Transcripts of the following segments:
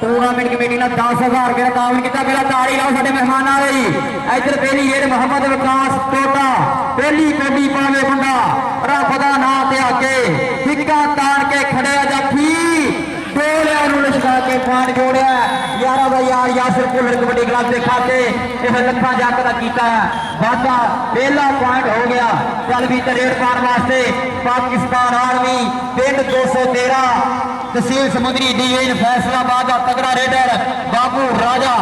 Tournament committee ने 10,000 रुपये काम किया। मेरा ताड़ी लाओ साडे मेहमानां लई। इधर पहली रेड मोहम्मद विकास टोटा पहली कोडी पावे मुंडा रब दा नाम ते आके सिक्का तान के खड़े जाफी डोलिया लिशका के पान जोड़िया। यारा का यार यासिर भुल्लर कबड्डी क्लब के खाते इस लखा जट का किया वादा पहला पॉइंट हो गया। चल भी रेड पाने वास्ते पाकिस्तान आर्मी पिंड 213 तहसील समुद्री डिवीजन फैसलाबाद का तगड़ा रेडर बाबू राजा।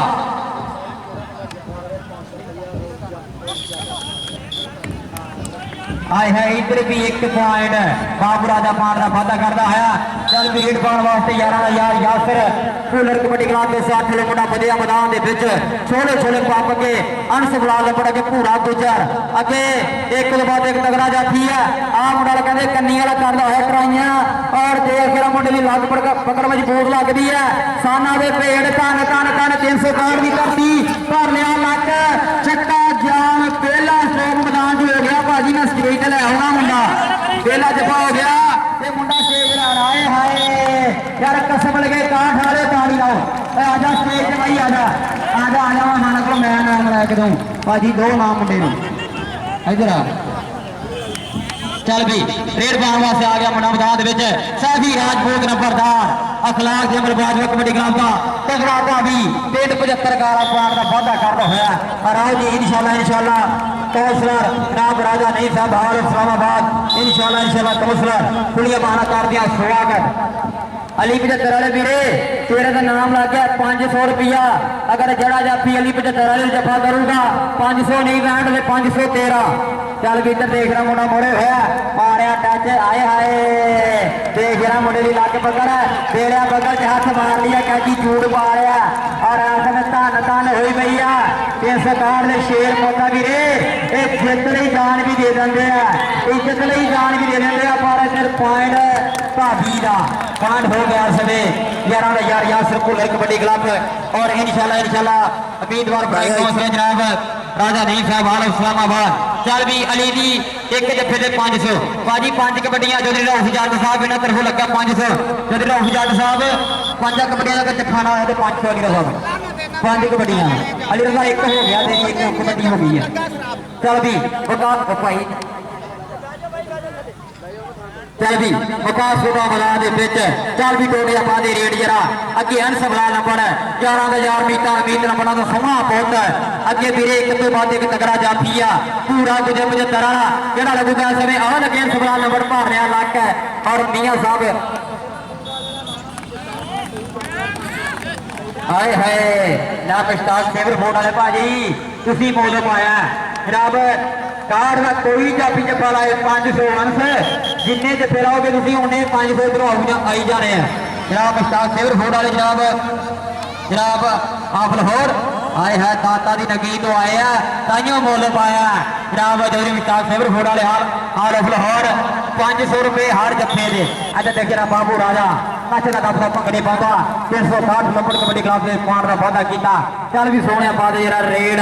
आए है इधर भी एक पॉइंट बाबू राजा पान का वादा करता है। चल भी रेड पाने वास्ते यार यासिर भुल्लर कबड्डी क्लब के 60 किलो मुंडा बदिया मैदान के छोले छोले पंप के अंश बुला पड़ के पूरा गुजर अगे एक बाद एक तगड़ा जाती है। आ मुंडा कहते कन्नी वाला करता है ट्राइया और देख मुंडे की लग पकड़ मजबूत लगती है। साना के पेड़ धन धन धन 361 की धरती भर लिया लक चक्का जान पहला स्ट्रोक मैदान हो गया। भाजी मैं स्टेज ले आऊंगा मुंडा पहला जफा हो गया मुंडा स्टेज आए हाय यार कसम लगे काठ वाले ताड़ी लाओ आजा स्टेज से भाई आजा आजा आजा माना को मैं नाम लैके दूं भाजी 2 नाम मुंडे ने इधर आ। चल भी रेड पाने वास्ते आ गया मुंडा मैदान सैफी राजपूत नंबरदार अखलाक जमल बाजवा कबड्डी क्लब का तगड़ा भाभी पिंड 75 का पॉइंट का वादा करता हुआ। और आओ जी इंशाल्लाह कौंसलर नाम राजा नहीं साहब हाल इस्लामाबाद इंशाल्लाह कौंसलर खुलिया बहाना कर दिया स्वागत। अली 75 वाले वीरे तेरे का नाम लग गया 500 रुपया। अगर जड़ा जाफी अली 75 वाले जफा करूंगा 500 नहीं बैंड में 513। चल भी इधर देख रहा मुंडा मोड़े होया मारिया टच आए हाय देख रहा मुंडे की लक पकड़ तेरा बगल च हाथ मार लिया कैची चूड़ पा रहा और आखिर धन धन हुई पई आ 361 के शेर मोटा वीरे एक जित लई जान भी दे देंगे इज्जत लई जान भी दे देंगे पर फिर पॉइंट भाभी का पॉइंट हो गया समय यार यासिर भुल्लर कबड्डी क्लब और इंशाल्लाह उम्मीदवार कौंसलर जनाब राजा नहीं साहब हाल इस्लामाबाद। चल भी अली दी एक जफे से 500 भाजी 5 कबड्डियां चौधरी रऊफ जट साहब इन्होंने तरफों लगा 500 चौधरी रऊफ जट साहब 5 कबड्डियां का जफा ना है 500 अली साहब 5 कबड्डियां अली रजा एक हो गया एक कबड्डी हो गई है। चल भी विकास भाई चल भी विकास गोदा मैदान चल भी टोटिया पा दे रेड जरा अगे अंश बला नंबर 11,000 मीटर नंबर तो सोहना पुत अगे वीरे एक तो बाद एक तगड़ा जाफी आ पूरा गुजर 75 वाला केड़ा लगूगा समय आ लगे अंश बला नंबर भर रहा लक है और मियां साहब हाय हाय ना पिस्ताल फेवर फोट वाले भाजी तुसी मोल पाया जनाब कार का कोई जाफी जफा लाए 500 अंश जिन्ने जफे लाओगे तुम उन्हें 500 इधरों आई जा रहे हैं। जनाब मुश्ताक फेवर फोट वाले जनाब आप लाहौर आए है दाता की नगी तो आए हैं ताइयों मुल पाया जनाब चौधरी मुश्ताक फेवर फोट वाले हाल ऑफ लाहौर 500 रुपये हर जफे के। अच्छा देखिए बाबू राजा नच लगा भंगड़े पाता 360 नंबर कबड्डी क्लब के पॉइंट का वादा किया। चल भी सोने बाद जरा रेड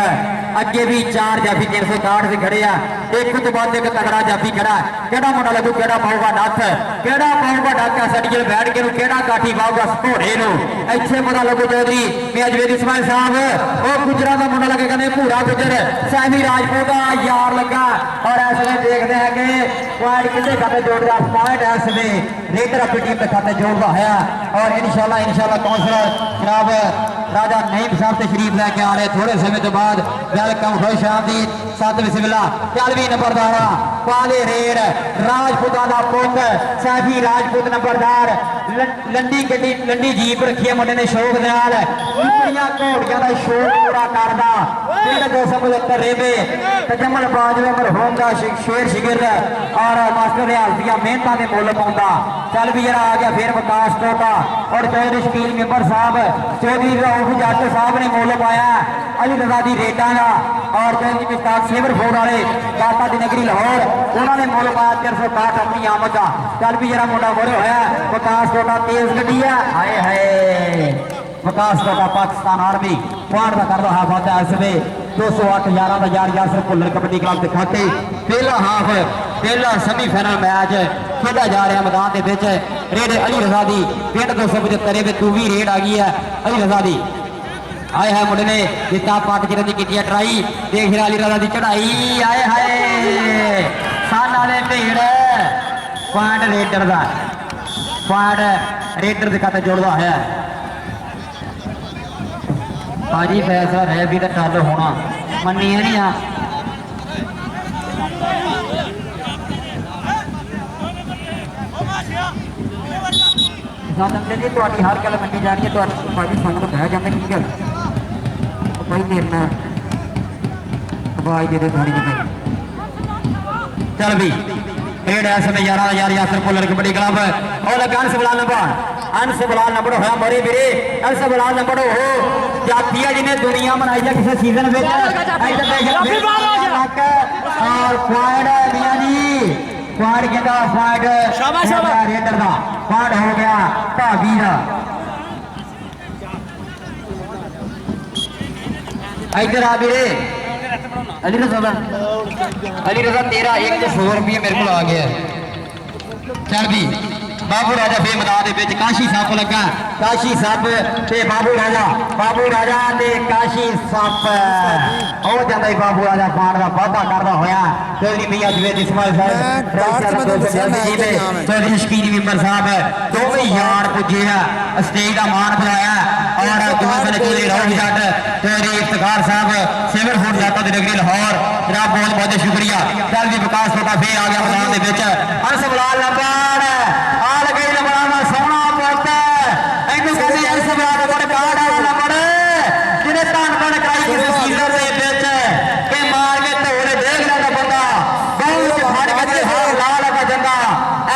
अगे भी 4 जाफी 360 से खड़े आ एक तो बाद एक तगड़ा जाफी खड़ा केड़ा मुंडा लगू केड़ा पाऊगा नथ केड़ा पाऊगा डाका सड़ियल बैठ के केड़ा काठी पाऊगा घोड़े इत्थे पता लगू चौधरी मेजवेद इस्माइल साहब वो गुजरा का मुंडा लगे कहते भूरा गुजर सैमी राजपूत का यार लगा और इस वे देखते हैं कि पॉइंट कितने खाते जोड़ता पॉइंट इस वे रेडर अपनी टीम के खाते जोड़ता है। और इंशाल्लाह कौंसलर जनाब राजा नईम साहब तशरीफ लैके आ रहे थोड़े समय तो बाद वेलकम खुश आमदीद सत बिस्मिल्ला। चलवी नंबरदार पाले रेड राजपूतां दा पुत सैफी राजपूत नंबरदार लंडी गड्डी लंडी जीप रखी है मुंडे ने शौक दे नाल घोड़ियां का शौक पूरा करदा 275 रेबे तजमल बाजवे मरहूम का शेर शिगिर और मास्टर रियालतियां मेहनतां दे मुल पाउंदा। चल भी जरा आ गया फिर विकास टोटा और चौधरी शकील मेंबर साहब चौधरी रऊफ जट साहब ने मुल पाया अली रजा दी रेडा का और चौधरी मुश्ताक फेवर फोट वाले दाता दी नगरी लाहौर उन्होंने मुल पाया 360 अपनी आमद का। चल भी जरा मुंडा मोरे होया विकास टोटा तेज गड्डी है हाय हाय विकास टोटा पाकिस्तान आर्मी पॉइंट का कर रहा वादा इस वे 208 11,000 यासिर भुल्लर कबड्डी क्लब के खाते पहला हाफ पहला सेमीफाइनल मैच खेला जा रहा मैदान के रेड अली रजा दी पिंड 275 तू भी रेड आ गई है अली रजा दी आए है मुंडे ने जिता पट चिरन की की ट्राई देख रहा अली रजा की चढ़ाई आए हाय साना ने भीड़ पॉइंट रेडर का पॉइंट रेडर के खाते जोड़ता है भाजी फैसला है भी तो टल होना मनी है नहीं जी थोड़ी हर गल मनी जा रही है भाजी संग तो बह जाते की गल भाई मेरे ना आवाज दे दे थोड़ी जी चल भी रेड है समय 11,000 यासर पुलर कबड्डी क्लब और लगा अंश बलाल नंबर होया बड़े वीरे अंश बलाल नंबर हो जाती है जिन्हें दुनिया बनाई है किसी सीजन में और पॉइंट मियां जी पॉइंट कहता पॉइंट रेडर का पॉइंट हो गया भाभी का इधर आ वीरे अली रजा तेरा 100 रुपये मेरे को आ गया चल भी बाबू राजा फे मैदान के काशी सप लगा काशी सप ते बाबू राजा ते काशी सप हो जाता है बाबू राजा पान का वादा करता होया चौधरी मियां जवेद इस्माइल साहब चौधरी शकीन मेंबर साहब दोवें यार पुजे स्टेज का मान बनाया और दूसरे चौधरी राहुल जट चौधरी इफ्तिखार साहब सिविल फूड जाता नगरी लाहौर जनाब बहुत बहुत शुक्रिया चल भी विकास छोटा फे आ गया मैदान के अंश बलाल नंबर सोना पुत इनू कहते अंश बलाल नंबर कार्ड वाला नंबर जिन्हें धन धन कराई किसी सीजन के मार के धोले देख लेता बंदा बहुत फड़ के हार ला लगा जंदा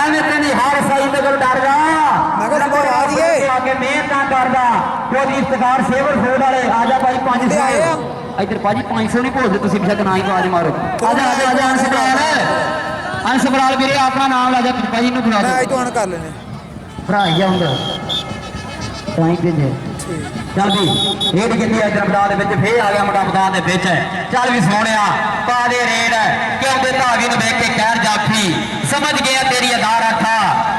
एवं तेरी हार सही तो डर जा आगे मेहनत ना करदा कोई इफ्तिखार सेवर फूड वाले आजा भाई 500 इधर भाजी 500 नहीं भूलते तुम बेशक ना ही आवाज मारो आजा आजा आजा अंश बलाल वीरे अपना नाम ला जा भाजी नूं बुला दो कर लेने भरा ही आउंदा पॉइंट जे चल भी रेड कितनी है मैदान के फिर आ गया मुंडा मैदान के चल भी सोनिया पा दे रेड क्यों दे धावी नूं वेख के कहर जाफी समझ गया तेरी अदा रखा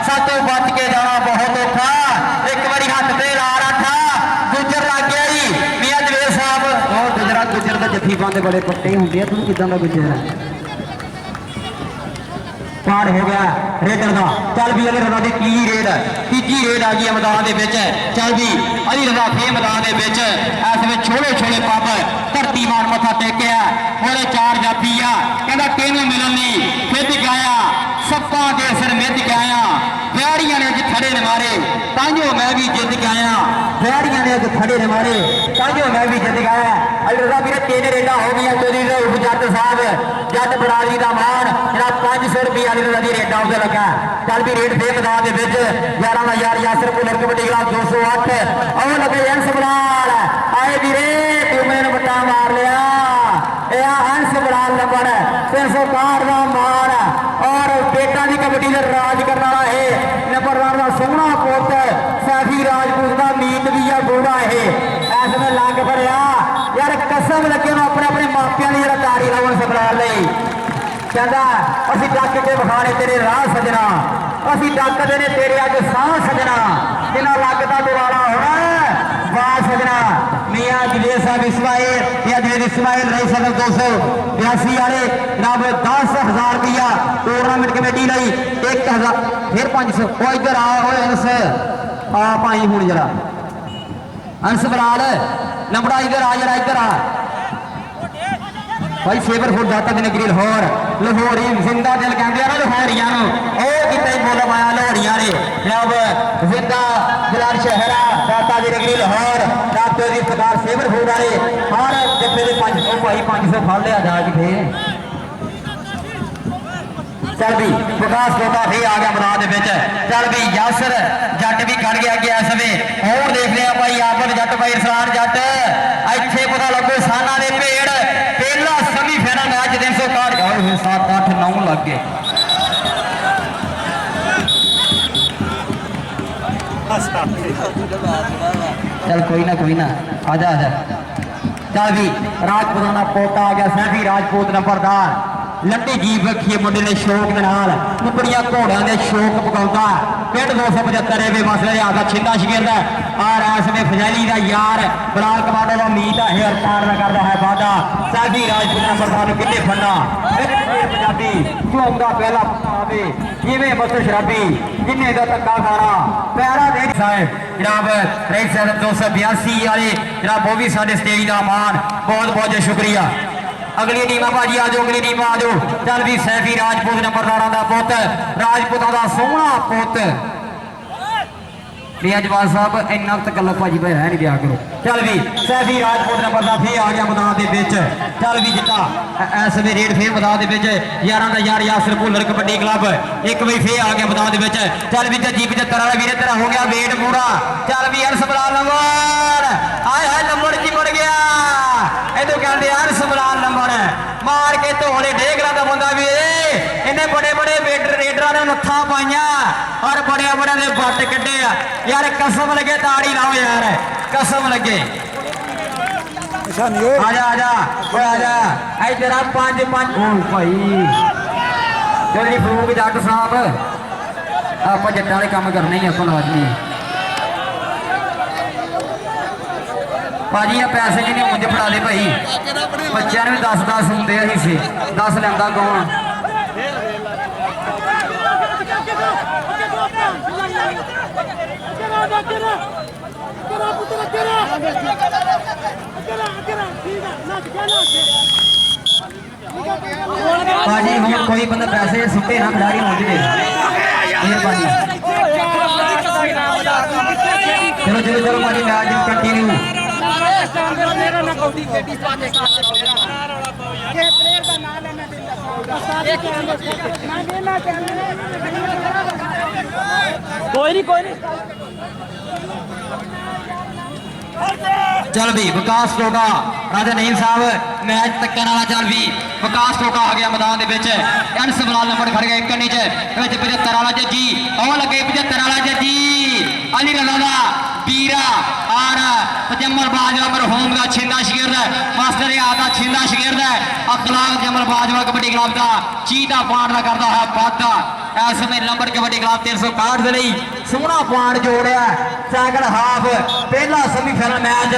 सातों बच के जाना बहुत औखा एक बारी हथ पे ला रखा गुजर लग गया ही मियां जवेद साहब और गुजर का जफी पाते बड़े पट्टे होंगे तू किदां दा गुजर है पार हो गया रेडर का चल भी अली रजा की तीजी रेड आ गई मैदान के चल भी अली रजा फे मैदान के इस वे छोले छोले पब धरती मार मथा टेकिया और 4 जाफी आ कहता तेन मिलने फिर गाया सप्पा के सिर मिद के आया बैरिया ने अज खड़े ने मारे ताइयों मैं भी जित के आया बैरिया ने अज खड़े ने मारे ताइयों मैं भी जित गया अली रजा भी 3 रेडा हो गई चौधरी उप जट साहब जट बराली का मान जरा 500 रुपये अली रजा की रेडा उसे लगा चल भी रेड फे मैदान के 11,000 यासर पुलर कबड्डी क्लब 208 और लगे अंश बलाल आए वीरे तू मैंने बट्टा मार लिया अंश बलाल नंबर 361 का मान और बेटा की कबड्डी का राज करने वाला है नंबरदार का सोहना पुत सैफी राजपूत का मीत भी है बूढ़ा है ऐसे में लग पड़िया यार कसम लगे अपने अपने मापिया की जरा तारी लावन सबलाल कहता असी डक के विखाने तेरे राह सजना असी डकते ने तेरे अज साह सजना जिन्ना लगता दोबारा होना वाह सजना मियां जवेद साहब इस्माइल या जवेद इस्माइल रही सदर 282 वाले जनाब 10,000 रुपया टूर्नामेंट कमेटी लाई 1,000 फिर 500 वो इधर आ अंश आ भाई हूं जरा अंश बलाल नंबड़ा इधर आ जरा इधर आ भाई सेवर फुट जाता दिन नगरी लाहौरी जिंदा दिल कहते हैं लाहौरिया कि बोल पाया लाहौरिया ने जब जिंदा जलाल शहरा दाता दी नगरी लाहौर डॉक्टर की सरकार सेवर फुट वाले हर जब्बे के 500 भाई 500 फल लिया जा कि चल भी विकास कोटा भी आ गया मैदान के चल भी यासर जट भी खड़ गया गया समय और देख रहे भाई आबद जट भाई इरसान जट इतने पता लगो साना के भेड़ पहला सेमीफाइनल मैच 361 7 8 9 लग गए चल कोई ना आजा चल भी राजपूताना पोटा आ गया सैफी राजपूत नंबरदार लंडी जीप रखी है मुंडे ने शौक के नाल कुकड़ियां घोड़ियां दे शौक पकाउंदा पिंड 275 वे मसले दे आधा छिंदा शिगिरदा और इस में फजैली दा यार बलाल कमांडो दा उम्मीद है हेयर पार ना करदा है वादा साडी राजपूत नंबरदार किन्ने फन्ना पंजाबी झूमदा पहला आवे जिवें मस्त शराबी जिन्ने दा धक्का खाना पैरा दे साहब जनाब रेड सर 282 वाले जनाब वो भी साडे स्टेज दा मान बहुत बहुत शुक्रिया अगली टीम भाजी आ जाओ अगली टीम आ जाओ चल भी सैफी राजपूत नंबरदार का पुत राजपूतों का सोहना पुत रियाजवाल साहब इन्ना तकल्लफ भाजी भाई है नहीं दिया करो चल भी सैफी राजपूत नंबरदार फिर आ गया मैदान के चल भी जिता इस वे रेड फिर मैदान के 11 का यार यासर भुल्लर कबड्डी क्लब एक बजे फिर आ गया मैदान के चल भी जी 75 वाला वीर तेरा हो गया वेट पूरा चल भी हरसमलाल नंबर आए हाय नंबर चिमड़ गया इधर कहते हरसमलाल नंबर मार के धोले डेगरा का बंदा भी इन्हें बड़े बड़े रेडर ने नत्था पाइया और बड़े बड़े ने बट कटे यार कसम लगे ताड़ी लाओ यार कसम लगे आजा आजा आजा आई तेरा 5-5 भाई जल्दी फरूक जट साहब आप जट्टा वाले काम करने ही अपन लाजमी भाजी पैसे जी ने मुझे फड़ा दे भाई बच्चों ने भी 10-10 होंगे हिस्से 10 लेंदा कौन भाजी हम कोई बंदा पैसे सुटे ना खिलाड़ी हो जाए मेहरबानी चलो चलो चलो भाजी मैच कंटिन्यू कोई नहीं चल भी विकास टोका राजा नईम साहब मैच तक्कन वाला चल भी विकास टोका आ गया मैदान अनस बलाल नंबर खड़ गया एक कन्नी 75 वाला जज्जी और लगे 75 वाला जज्जी अली रजा बीरा और जमल बाजवा मरहूम का छिंदा शिगिरद मास्टर आदा छिंदा शिगिरद अखलाक जमल बाजवा कबड्डी क्लब का चीता पांड का करता है वादा इस समय नंबर कबड्डी क्लब 361 के लिए सोहना पांड जोड़िया सैकंड हाफ पहला सेमीफाइनल मैच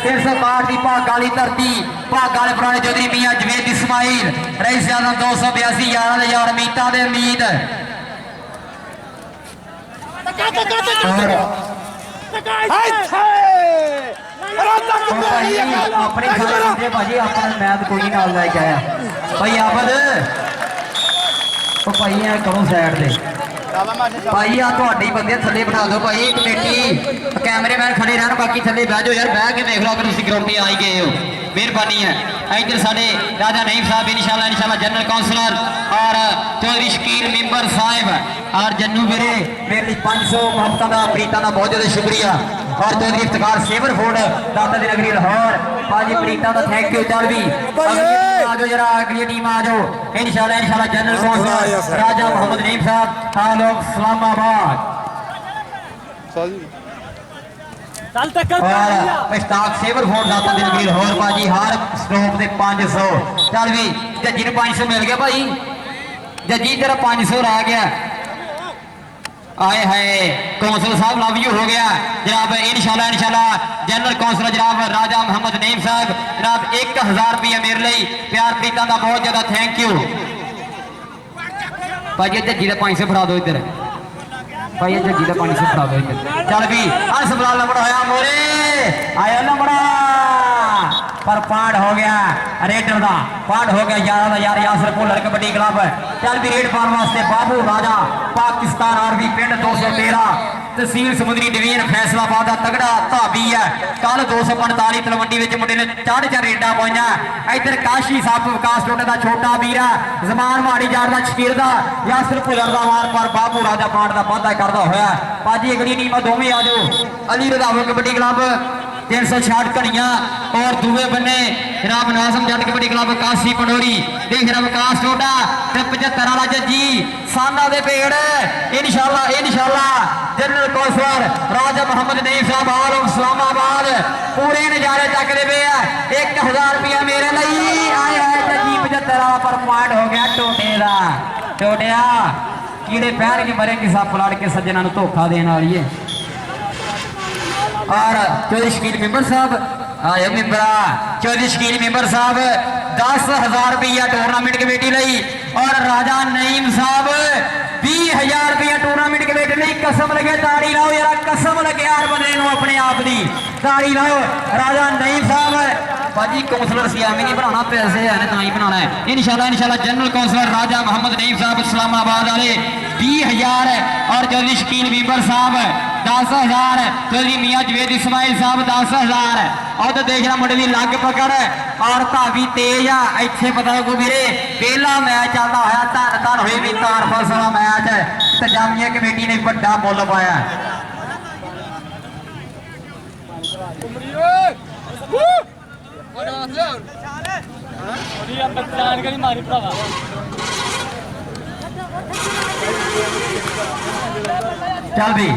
361 की भागा वाली धरती भागा वाले पुराने चौधरी मियां जवेद इस्माइल रईस यादव 282 11 मीता दे उम्मीद अपने भाजी अपना मैच कोई नाल लैके आया भाई आफत भाई करो साइड से भाई आ बंदे थले बिठा दो भाई कमेटी कैमरेमैन खड़े रहन बाकी थले बह जाओ यार बह के देख लो अगर सिक्योरिटी आई गए हो मेहरबानी है इधर साढ़े राजा नईम साहब इंशाल्लाह जनरल काउंसलर और चौधरी शकील मेंबर साहब और जन्नू मेरे लिए 500 मोहब्बत का प्रीता का बहुत ज्यादा शुक्रिया और चौधरी इफ्तिखार सेवर फोर्ड दाता दी नगरी लाहौर भाजी प्रीता का थैंक यू चल भी आ जाओ जरा अगली टीम आ जाओ इंशाल्लाह जनरल काउंसलर राजा मोहम्मद नईम साहब तालुक इस्लामाबाद मुश्ताक सेवर फोर्ड दाता दी नगरी लाहौर भाजी हर स्टॉप से 500 चल भी जज्जी ने 500 मिल गया भाई जज्जी तेरा 500 रह गया आए हाय कौंसल साहब लव यू हो गया जनाब इंशाल्लाह जनरल कौंसलर जनाब राजा मोहम्मद नईम साहब जनाब 1000 रुपया मेरे लिए प्यार प्रीता का बहुत ज्यादा थैंक यू भाई जज्जी का 500 फड़ा दो इधर भाई जग्गी का 500 फड़ा दो इधर चल भी हर्ष बलाल नंबर होया मोरे आया नंबर पर पांड हो गया रेडर का पांड हो गया 11 यार यासर भुल्लर कबड्डी क्लब चल भी रेड पाने वास्ते बाबू राजा पाकिस्तान आर्मी पिंड 213 तहसील समुद्री डिवीजन फैसलाबाद का तगड़ा धाबी है कल 245 तलवंडी मुंडे ने 4 रेडा पाइया इधर काशी साहब विकास टोटे का छोटा वीर है जमान माड़ी जार का शकीर का यासर भुल्लर का मार पर बाबू राजा पांड का वाधा करता होया भाजी अगली टीम दोवें आ जाओ अली रजावल कबड्डी क्लब 366 घड़िया और दूसरे बन्ने जनाब नाजम जट कबड्डी क्लब काशी पंडोरी देख रहा विकास टोडा 75 वाला जज्जी साना दे पेड़ इंशाल्लाह जनरल कौंसलर राजा मोहम्मद नईम साहब आलम इस्लामाबाद पूरे नजारे चकते पे 1000 रुपया मेरे लिए आए जज्जी 75 वाला पर पॉइंट हो गया टोटे का। टोटिया कीड़े पैर की मरे किसा पलट के सज्जना धोखा देने वाली है। और चौधरी शकील मेंबर साहब आए मेंबरा चौधरी शकील मेंबर साहब 10,000 रुपया टूर्नामेंट कमेटी ली और राजा नईम साहब 20,000 रुपया टूर्नामेंट कमेटी ली। कसम लगे ताड़ी लाओ यार, कसम लगे यार बंदे अपने आप की ताड़ी लाओ। राजा नईम साहब भाजी कौंसलर सी एवं नहीं बनाना, पैसे है ना ही बनाना है इंशाल्लाह इंशाल्लाह। जनरल कौंसलर राजा मोहम्मद नईम साहब इस्लामाबाद वाले 20,000 और चौधरी शकील मेंबर साहब 10,000, चौधरी मियाँ जवेद इस्माइल साहब 10,000। और तो देखना मुंडे की लग पकड़ और धावी तेज आ इतने पता लगू मेरे पहला मैच आता होया धन धन हुए भी तार फस वाला मैच इंतजामिया कमेटी ने बड़ा मुल पाया। चल भी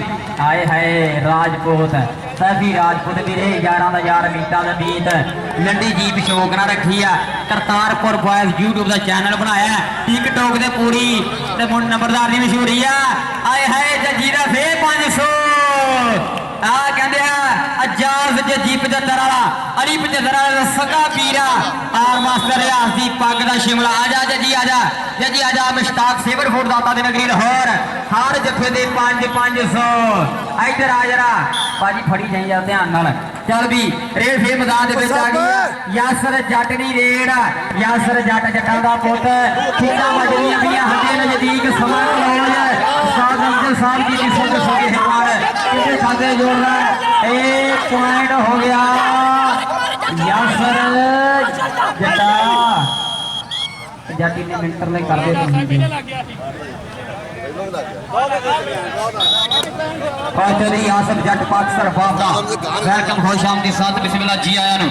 आए हाय राजपूत सैफी राजपूत भी रहे 11,000 मीटा का बीत लंडी जीप शौक ना रखी है। करतारपुर बॉयज यूट्यूब का चैनल बनाया टिकटॉक से पूरी नंबरदार की मशहूरी है। आए हाय जजी का फे 500 कहते अजाज जीप 75 वाला अली 75 वाला सगा पीरा आर मास्टर रियाज की पग का शिमला आजा जजी आजा जजी आजा मुश्ताक सेवर फुट दाता नगरी लाहौर हर जफे दे 500 इधर आ जरा भाजी फड़ी जाई जा ध्यान नाल। चल भी रेड फे मैदान दे विच आ गई यासर जट दी रेड यासर जट जटां दा पुत खिच्चां वजदियां पियां हजे नजदीक समर लौज उस्ताद अफजल साहब जी दी सुध सुगे हिमार किसे खाते जोड़ रहा है। एक पॉइंट हो गया यासर जटा जाटी ने मिंटर ले कर दे चौधरी आसफ जट पाकिस्तान बाबा वेलकम खुश आमदी साथ बिस्मिल्लाह जी आया नु।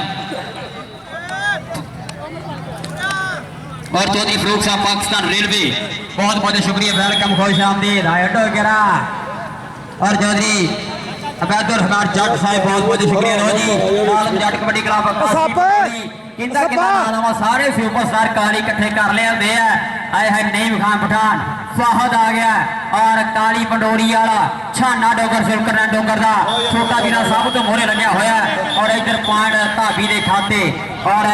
और चौधरी फरूक साहब पाकिस्तान रेलवे बहुत बहुत शुक्रिया वेलकम खुश आमदीद आयो गिरा। और चौधरी अबैदुल रहमान जट साहब बहुत बहुत शुक्रिया लो जी आलम जट कबड्डी क्लब किंदा किंदा सारे सुपरस्टार काली इकट्ठे कर लिया आए है नईम खान पठान फाहद आ गया और काली पंडोरी वाला छाना डोगर सुलकर डोगर का छोटा बिना सब तो मोहरे लग्या होया और इधर पॉइंट धाबी के खाते और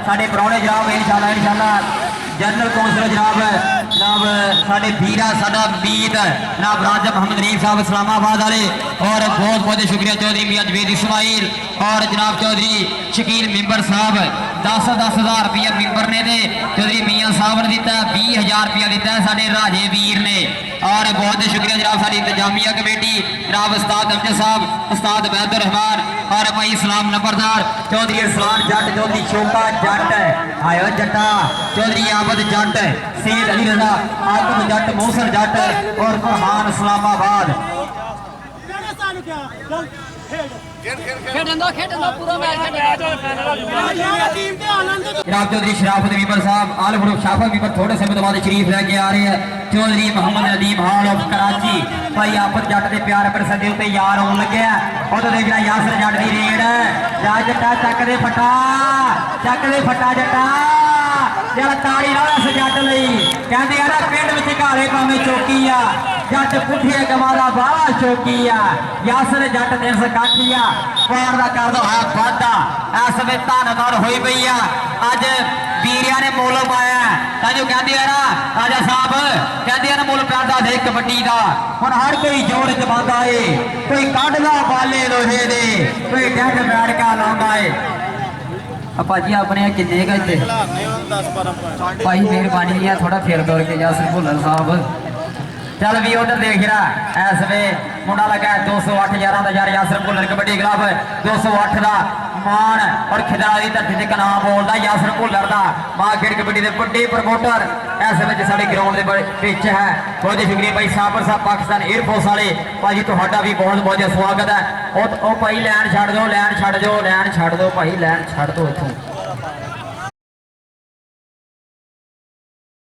साढ़े परौने जनाब इंशाल्लाह इंशाल्लाह जनरल कौंसलर जनाब जनाब साढ़े वीरा साडा मीत जनाब राजा मोहम्मद नईम साहब इस्लामाबाद वाले और बहुत बहुत शुक्रिया चौधरी मियाँ जवेद इस्माइल और जनाब चौधरी शकील मेंबर साहब 10,000 रुपया मेंबर ने दे चौधरी मियाँ साहब ने दिता 20,000 रुपया दिता है साढ़े राजे वीर ने। और बहुत शुक्रिया जनाब साड़ी इंतजामिया कमेटी जनाब उस्ताद अफजल साहब उस्ताद अबैदुर रहमान और भाई इस्लाम नंबरदार चौधरी इरफान जट चौधरी शोका जट आयो जटा चौधरी आबद जट सैयद अली रजा आलम जट मोहसन जट और फरहान इस्लामाबाद। जनाब चौधरी शराफत मीबर साहब आल ग्रुप शाफत मीबर थोड़े समय बाद शरीफ लेके आ रहे हैं। चौधरी मोहम्मद अलीम हॉल ऑफ कराची भाई आपस जट के प्यार पर सदे उत्ते यार आने लगे और तो देखना यासर जट की रेड जा जट्टा चक दे फटा जट्टा जरा ताड़ी ला इस जट लई कहते यार पिंड विच घाले पावे चौकी आ जट पुठिया गवाला बाला चौकी आ यासर जट 360 आ पार का कर दो है वादा इस वे धन धन हुई पई आ अज वीरिया ने मुल पाया ताजो कहते यार राजा साहब कहते यार मुल पैदा दे कबड्डी का हुण हर कोई जोड़ च पांदा है कोई कढ़दा बाले लोहे दे कोई डैड बैठ का लांदा है। भाजी अपने किन्ने का इतने भाई मेहरबानी है थोड़ा फेर दौड़ के यासर भुल्लर साहब। चल भी उधर देख रहा इस वे मुंडा लगा 208 11,000 यासर भुल्लर कबड्डी क्लब 208 का मान और खिदरा की धरती से नाम बोलता यासर भुल्लर का मार्केट कबड्डी के बड़े प्रमोटर इस वे साढ़े ग्राउंड के पिच है। बहुत शुक्रिया भाई साबर साहब पाकिस्तान एयरफोर्स वाले भाजी तुहाडा भी बहुत बहुत स्वागत है। भाई लैन छड़ दो भाई लैन छड़ दो इथों